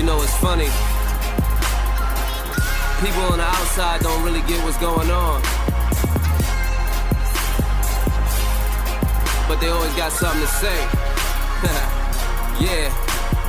know, it's funny. People on the outside don't really get what's going on, but they always got something to say. Yeah,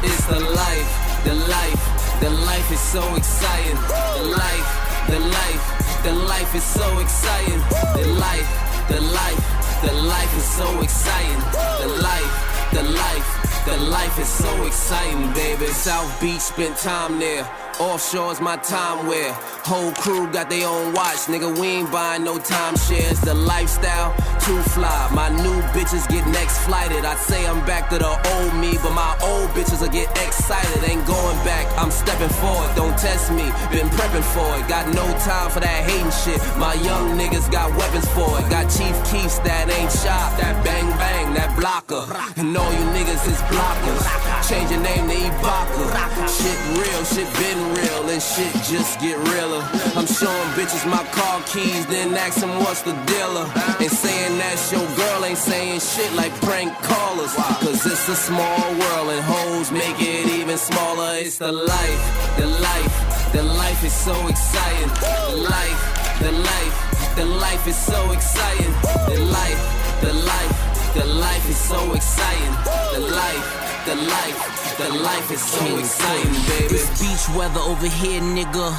it's the life, the life, the life is so exciting. The life, the life, the life is so exciting. The life, the life, the life is so exciting. The life, the life, the life is so exciting, baby. South Beach, spent time there. Offshore's my time where whole crew got their own watch. Nigga, we ain't buying no timeshares. The lifestyle, too fly. My new bitches get next flighted. I say I'm back to the old me, but my old bitches will get excited. Ain't going back, I'm stepping forward. Don't test me, been prepping for it. Got no time for that hating shit. My young niggas got weapons for it. Got Chief Keefs that ain't shot. That bang bang, that blocker. And all you niggas is blockers. Change your name to Ibaka. Shit real, shit been real, and shit just get realer. I'm showing bitches my car keys, then ask them what's the dealer. And saying that's your girl ain't saying shit like prank callers. Cause it's a small world and hoes make it even smaller. It's the life, the life, the life is so exciting. The life, the life, the life is so exciting. The life, the life, the life is so exciting. The life, the life, the life is so exciting, baby. It's beach weather over here, nigga.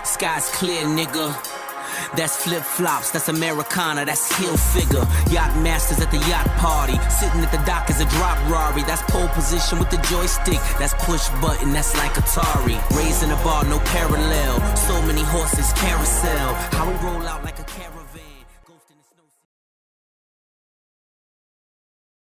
Sky's clear, nigga. That's flip-flops, that's Americana, that's heel figure. Yacht masters at the yacht party. Sitting at the dock is a drop Rari. That's pole position with the joystick. That's push button, that's like Atari. Raising the bar, no parallel. So many horses, carousel. How we roll out like a caravan.